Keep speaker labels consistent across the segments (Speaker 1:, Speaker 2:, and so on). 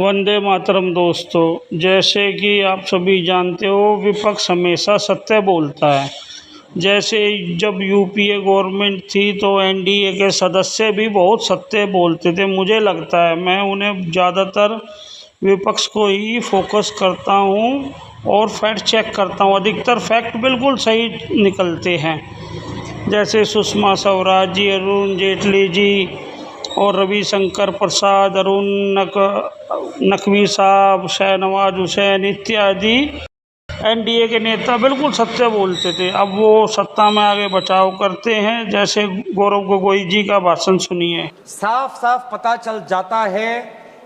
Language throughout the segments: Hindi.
Speaker 1: वंदे मातरम दोस्तों, जैसे कि आप सभी जानते हो विपक्ष हमेशा सत्य बोलता है। जैसे जब यूपीए गवर्नमेंट थी तो एनडीए के सदस्य भी बहुत सत्य बोलते थे। मुझे लगता है मैं उन्हें ज़्यादातर विपक्ष को ही फोकस करता हूँ और फैक्ट चेक करता हूँ। अधिकतर फैक्ट बिल्कुल सही निकलते हैं। जैसे सुषमा स्वराज जी, अरुण जेटली जी और रविशंकर प्रसाद, अरुण नकवी साहब, शहनवाज हुसैन इत्यादि एनडीए के नेता बिल्कुल सत्य बोलते थे। अब वो सत्ता में आगे बचाव करते हैं। जैसे गौरव गोगोई जी का भाषण सुनिए।
Speaker 2: साफ साफ पता चल जाता है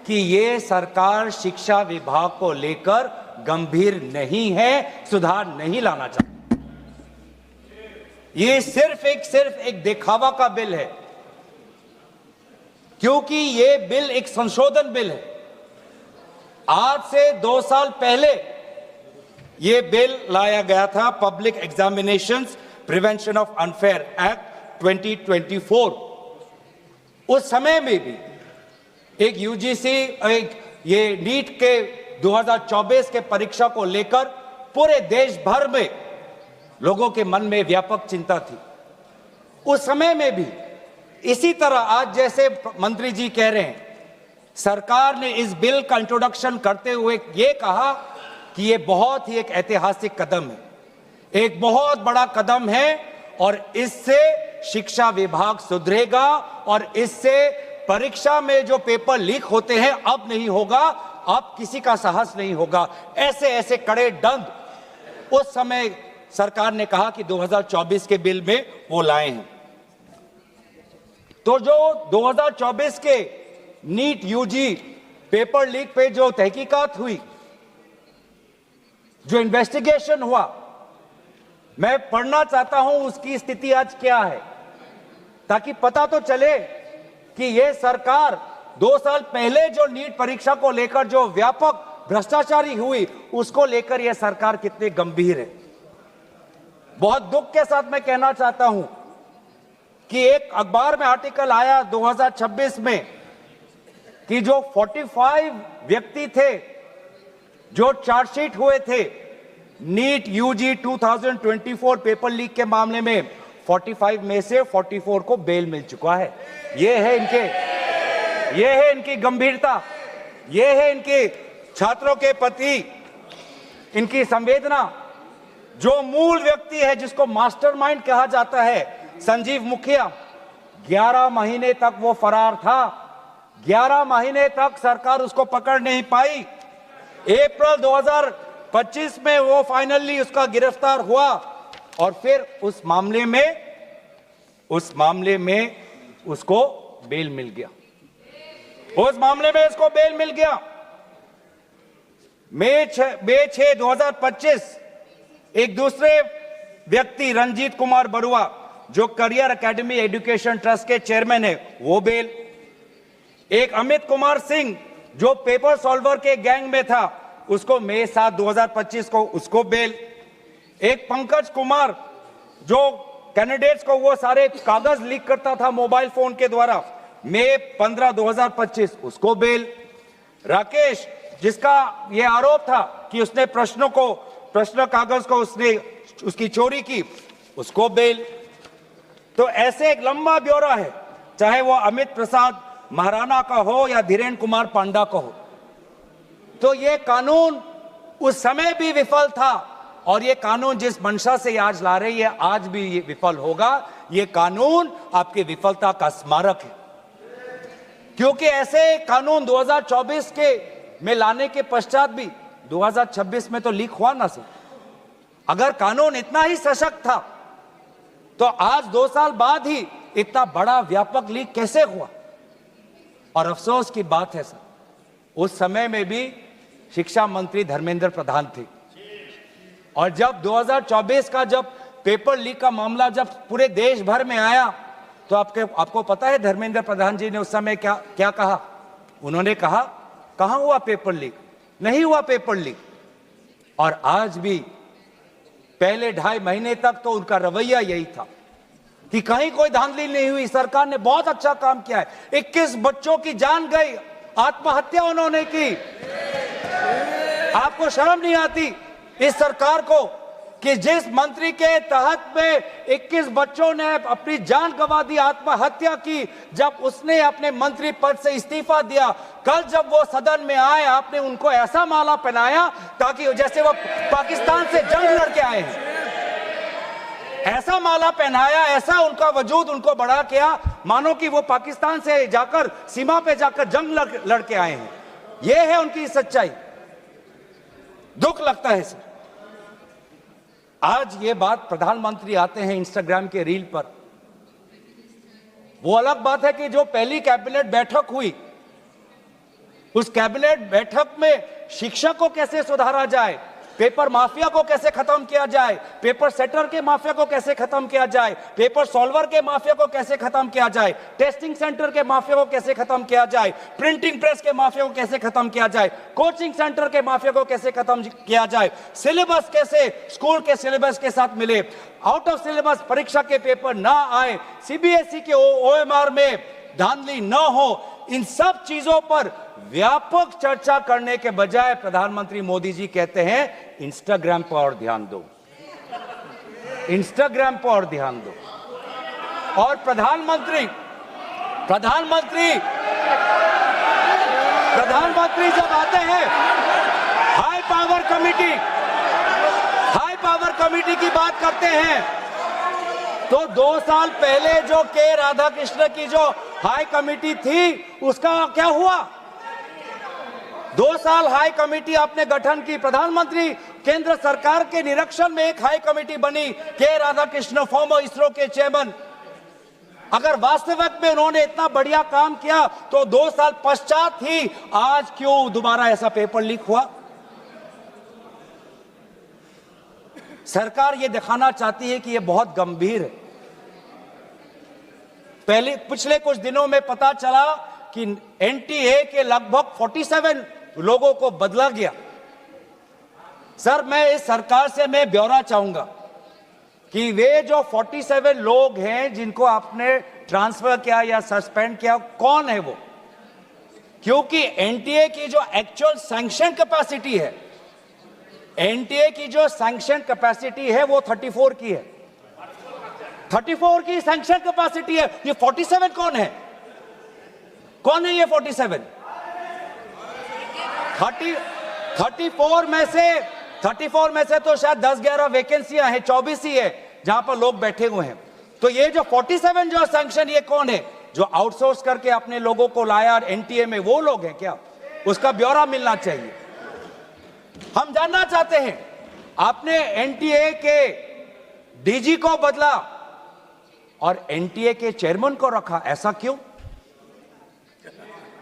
Speaker 2: कि ये सरकार शिक्षा विभाग को लेकर गंभीर नहीं है, सुधार नहीं लाना चाहती। ये सिर्फ एक दिखावा का बिल है, क्योंकि ये बिल एक संशोधन बिल है। आज से 2 साल पहले ये बिल लाया गया था, public examinations prevention of unfair act 2024। उस समय में भी एक यूजीसी ये नीट के 2024 के परीक्षा को लेकर पूरे देश भर में लोगों के मन में व्यापक चिंता थी। उस समय में भी इसी तरह आज जैसे मंत्री जी कह रहे हैं, सरकार ने इस बिल का इंट्रोडक्शन करते हुए ये कहा कि ये बहुत ही एक ऐतिहासिक कदम है, एक बहुत बड़ा कदम है और इससे शिक्षा विभाग सुधरेगा और इससे परीक्षा में जो पेपर लीक होते हैं अब नहीं होगा, अब किसी का साहस नहीं होगा। ऐसे ऐसे कड़े दंड उस समय सरकार ने कहा कि 2024 के बिल में वो लाए हैं। तो जो 2024 के नीट यूजी पेपर लीक पे जो तहकीकात हुई, जो इन्वेस्टिगेशन हुआ, मैं पढ़ना चाहता हूं उसकी स्थिति आज क्या है, ताकि पता तो चले कि यह सरकार 2 साल पहले जो नीट परीक्षा को लेकर जो व्यापक भ्रष्टाचारी हुई उसको लेकर यह सरकार कितनी गंभीर है। बहुत दुख के साथ मैं कहना चाहता हूं कि एक अखबार में आर्टिकल आया 2026 में कि जो 45 व्यक्ति थे जो चार्जशीट हुए थे नीट यूजी 2024 पेपर लीक के मामले में, 45 में से 44 को बेल मिल चुका है। ये है इनकी गंभीरता, ये है इनके छात्रों के प्रति इनकी संवेदना। जो मूल व्यक्ति है जिसको मास्टरमाइंड कहा जाता है, संजीव मुखिया, 11 महीने तक वो फरार था। 11 महीने तक सरकार उसको पकड़ नहीं पाई। अप्रैल 2025 में वो फाइनली उसका गिरफ्तार हुआ और फिर उस मामले में उसको बेल मिल गया। मई 6, 2025 एक दूसरे व्यक्ति रंजीत कुमार बरुआ जो करियर एकेडमी एजुकेशन ट्रस्ट के चेयरमैन है, वो बेल। एक अमित कुमार सिंह जो पेपर सॉल्वर के गैंग में था, उसको मई 7, 2025 को उसको बेल। एक पंकज कुमार जो कैंडिडेट्स को वो सारे कागज लीक करता था मोबाइल फोन के द्वारा, मई 15, 2025 उसको बेल। राकेश जिसका ये आरोप था कि उसने प्रश्न कागज को उसकी चोरी की, उसको बेल। तो ऐसे एक लंबा ब्यौरा है, चाहे वो अमित प्रसाद महाराणा का हो या धीरेन्द्र कुमार पांडा का हो। तो ये कानून उस समय भी विफल था और ये कानून जिस मंशा से आज ला रही है आज भी ये विफल होगा। ये कानून आपकी विफलता का स्मारक है, क्योंकि ऐसे कानून 2024 के में लाने के पश्चात भी 2026 में तो लीक हुआ ना सर। अगर कानून इतना ही सशक्त था तो आज 2 साल बाद ही इतना बड़ा व्यापक लीक कैसे हुआ। और अफसोस की बात है सर, उस समय में भी शिक्षा मंत्री धर्मेंद्र प्रधान थे और जब 2024 का जब पेपर लीक का मामला जब पूरे देश भर में आया तो आपको पता है धर्मेंद्र प्रधान जी ने उस समय क्या कहा? उन्होंने कहा कहां हुआ पेपर लीक, नहीं हुआ पेपर लीक। और आज भी पहले 2.5 महीने तक तो उनका रवैया यही था कि कहीं कोई धांधली नहीं हुई, सरकार ने बहुत अच्छा काम किया है। 21 बच्चों की जान गई आत्महत्या उन्होंने की। आपको शर्म नहीं आती इस सरकार को कि जिस मंत्री के तहत में 21 बच्चों ने अपनी जान गंवा दी, आत्महत्या की, जब उसने अपने मंत्री पद से इस्तीफा दिया, कल जब वो सदन में आए आपने उनको ऐसा माला पहनाया ताकि जैसे वो पाकिस्तान से जंग लड़के आए हैं, ऐसा माला पहनाया, ऐसा उनका वजूद उनको बढ़ा किया मानो कि वो पाकिस्तान से जाकर सीमा पे जाकर जंग लड़के आए हैं। ये है उनकी सच्चाई। दुख लगता है सर। आज ये बात प्रधानमंत्री आते हैं इंस्टाग्राम के रील पर, वो अलग बात है कि जो पहली कैबिनेट बैठक हुई उस कैबिनेट बैठक में शिक्षा को कैसे सुधारा जाए, पेपर माफिया को कैसे खत्म किया जाए, पेपर सेटर के माफिया को कैसे खत्म किया जाए, पेपर सॉल्वर के माफिया को कैसे खत्म किया जाए, टेस्टिंग सेंटर के माफिया को कैसे खत्म किया जाए, प्रिंटिंग प्रेस के माफिया को कैसे खत्म किया जाए, कोचिंग सेंटर के माफिया को कैसे खत्म किया जाए, सिलेबस कैसे स्कूल के सिलेबस के साथ मिले, आउट ऑफ सिलेबस परीक्षा के पेपर ना आए, सीबीएसई के ओएमआर में धांधली न हो, इन सब चीजों पर व्यापक चर्चा करने के बजाय प्रधानमंत्री मोदी जी कहते हैं इंस्टाग्राम पर और ध्यान दो, इंस्टाग्राम पर और ध्यान दो। और प्रधानमंत्री जब आते हैं हाई पावर कमेटी की बात करते हैं, तो 2 साल पहले जो के राधाकृष्ण की जो हाई कमेटी थी उसका क्या हुआ? 2 साल हाई कमेटी आपने गठन की, प्रधानमंत्री केंद्र सरकार के निरीक्षण में एक हाई कमेटी बनी, के राधाकृष्ण फॉर्मर इसरो के चेयरमैन। अगर वास्तविक में उन्होंने इतना बढ़िया काम किया तो 2 साल पश्चात ही आज क्यों दोबारा ऐसा पेपर लीक हुआ? सरकार ये दिखाना चाहती है कि ये बहुत गंभीर है। पिछले कुछ दिनों में पता चला कि एनटीए के लगभग 47 लोगों को बदला गया। सर, मैं इस सरकार से मैं ब्यौरा चाहूंगा कि वे जो 47 लोग हैं जिनको आपने ट्रांसफर किया या सस्पेंड किया, कौन है वो? क्योंकि एनटीए की जो एक्चुअल सैंक्शन कैपेसिटी है, एनटीए की जो सैंक्शन कैपेसिटी है वो 34 की है, 34 की सैंक्शन कैपेसिटी है। ये 47 कौन है? कौन है ये 47? 34 में से तो शायद 10-11 वैकेंसियां हैं, 24 ही है जहां पर लोग बैठे हुए हैं। तो ये जो 47 जो सैंक्शन, ये कौन है? जो आउटसोर्स करके अपने लोगों को लाया एनटीए में, वो लोग हैं क्या? उसका ब्यौरा मिलना चाहिए। हम जानना चाहते हैं, आपने एनटीए के डीजी को बदला और एनटीए के चेयरमैन को रखा, ऐसा क्यों?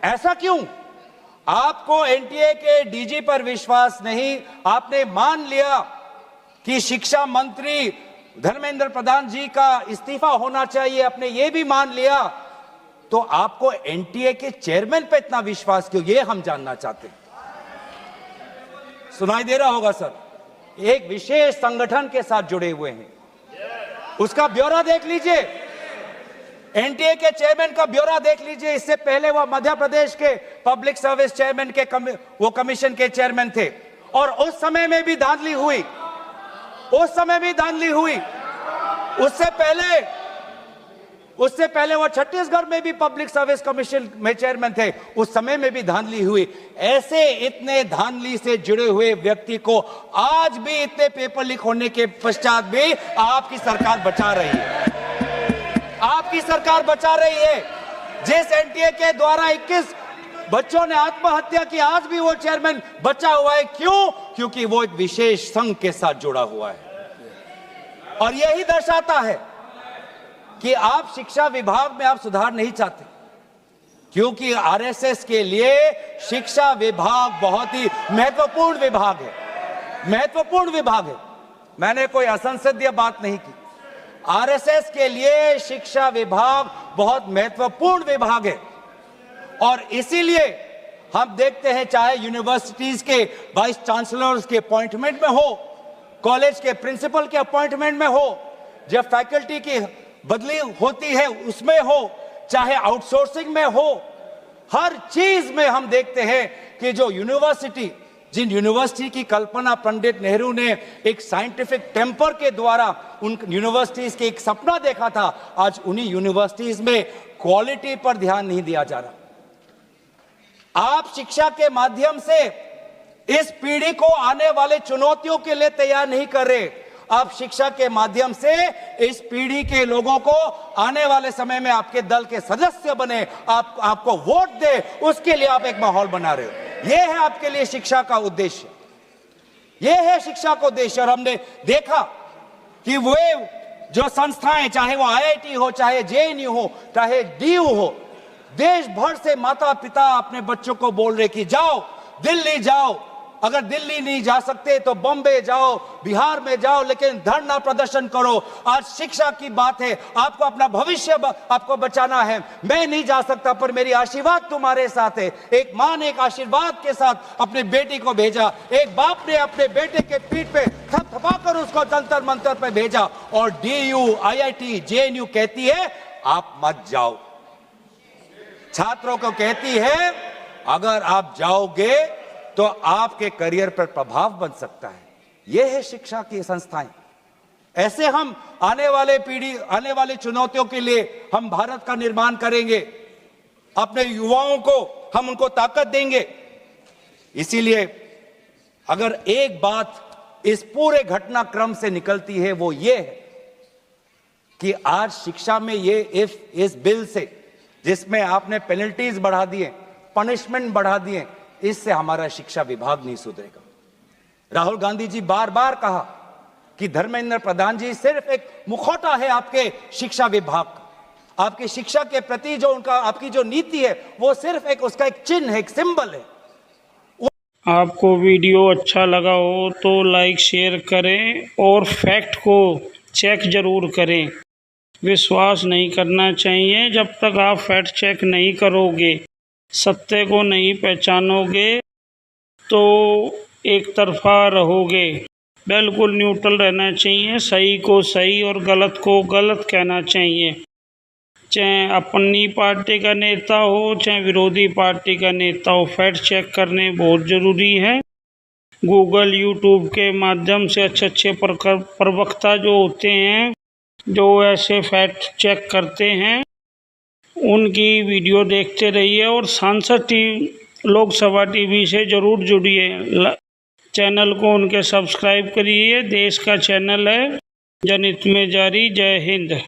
Speaker 2: ऐसा क्यों? आपको एनटीए के डीजी पर विश्वास नहीं, आपने मान लिया कि शिक्षा मंत्री धर्मेंद्र प्रधान जी का इस्तीफा होना चाहिए, आपने ये भी मान लिया, तो आपको एनटीए के चेयरमैन पे इतना विश्वास क्यों? ये हम जानना चाहते हैं। सुनाई दे रहा होगा सर, एक विशेष संगठन के साथ जुड़े हुए हैं, उसका ब्यौरा देख लीजिए, एनटीए के चेयरमैन का ब्यौरा देख लीजिए। इससे पहले वो मध्य प्रदेश के पब्लिक सर्विस चेयरमैन के वो कमीशन के चेयरमैन थे, और उस समय में भी धांधली हुई, उससे पहले वो छत्तीसगढ़ में भी पब्लिक सर्विस कमीशन में चेयरमैन थे, उस समय में भी धांधली हुई। ऐसे इतने धांधली से जुड़े हुए व्यक्ति को आज भी इतने पेपर लीक होने के पश्चात भी आपकी सरकार बचा रही है, आपकी सरकार बचा रही है। जिस एनटीए के द्वारा 21 बच्चों ने आत्महत्या की, आज भी वो चेयरमैन बचा हुआ है। क्यों? क्योंकि वो एक विशेष संघ के साथ जुड़ा हुआ है। और यही दर्शाता है कि आप शिक्षा विभाग में आप सुधार नहीं चाहते, क्योंकि आरएसएस के लिए शिक्षा विभाग बहुत ही महत्वपूर्ण विभाग है। मैंने कोई असंसदीय बात नहीं की। आरएसएस के लिए शिक्षा विभाग बहुत महत्वपूर्ण विभाग है, और इसीलिए हम देखते हैं चाहे यूनिवर्सिटीज के वाइस चांसलर्स के अपॉइंटमेंट में हो, कॉलेज के प्रिंसिपल के अपॉइंटमेंट में हो, जब फैकल्टी की बदली होती है उसमें हो, चाहे आउटसोर्सिंग में हो, हर चीज में हम देखते हैं कि जो यूनिवर्सिटी, जिन यूनिवर्सिटी की कल्पना पंडित नेहरू ने एक साइंटिफिक टेम्पर के द्वारा उन यूनिवर्सिटीज के एक सपना देखा था, आज उन्हीं यूनिवर्सिटीज में क्वालिटी पर ध्यान नहीं दिया जा रहा। आप शिक्षा के माध्यम से इस पीढ़ी को आने वाले चुनौतियों के लिए तैयार नहीं कर रहे। आप शिक्षा के माध्यम से इस पीढ़ी के लोगों को आने वाले समय में आपके दल के सदस्य बने, आपको वोट दे, उसके लिए आप एक माहौल बना रहे हो। यह है आपके लिए शिक्षा का उद्देश्य, यह है शिक्षा का उद्देश्य। और हमने देखा कि वे जो संस्थाएं, चाहे वो आईआईटी हो, चाहे जेएनयू हो, चाहे डीयू हो, देश भर से माता पिता अपने बच्चों को बोल रहे कि जाओ दिल्ली जाओ, अगर दिल्ली नहीं जा सकते तो बॉम्बे जाओ, बिहार में जाओ, लेकिन धरना प्रदर्शन करो। आज शिक्षा की बात है, आपको अपना भविष्य आपको बचाना है। मैं नहीं जा सकता पर मेरी आशीर्वाद तुम्हारे साथ है। एक मां ने एक आशीर्वाद के साथ अपनी बेटी को भेजा, एक बाप ने अपने बेटे के पीठ पे थपथपाकर उसको जंतर मंतर पे भेजा, और डीयू, आईआईटी, जेएनयू कहती है आप मत जाओ। छात्रों को कहती है अगर आप जाओगे तो आपके करियर पर प्रभाव बन सकता है। यह है शिक्षा की संस्थाएं। ऐसे हम आने वाले पीढ़ी, आने वाली चुनौतियों के लिए हम भारत का निर्माण करेंगे। अपने युवाओं को हम उनको ताकत देंगे। इसीलिए अगर एक बात इस पूरे घटनाक्रम से निकलती है वो ये है कि आज शिक्षा में ये इस बिल से, जिसमें आपने पेनल्टीज बढ़ा दिए, पनिशमेंट बढ़ा दिए, इससे हमारा शिक्षा विभाग नहीं सुधरेगा। राहुल गांधी जी बार बार कहा कि धर्मेंद्र प्रधान जी सिर्फ एक मुखौटा है आपके शिक्षा विभाग का। आपकी शिक्षा के प्रति जो उनका, आपकी जो नीति है, वो सिर्फ एक उसका एक चिन्ह है, एक सिंबल है।
Speaker 1: आपको वीडियो अच्छा लगा हो तो लाइक शेयर करें और फैक्ट को चेक ज़रूर करें। विश्वास नहीं करना चाहिए जब तक आप फैक्ट चेक नहीं करोगे, सत्य को नहीं पहचानोगे तो एक तरफा रहोगे। बिल्कुल न्यूट्रल रहना चाहिए, सही को सही और गलत को गलत कहना चाहिए। चाहे अपनी पार्टी का नेता हो, चाहे विरोधी पार्टी का नेता हो, फैक्ट चेक करने बहुत ज़रूरी है। गूगल, यूट्यूब के माध्यम से अच्छे प्रवक्ता जो होते हैं, जो ऐसे फैक्ट चेक करते हैं, उनकी वीडियो देखते रहिए। और सांसद लोकसभा टीवी से ज़रूर जुड़िए। चैनल को उनके सब्सक्राइब करिए। देश का चैनल है, जनहित में जारी। जय हिंद।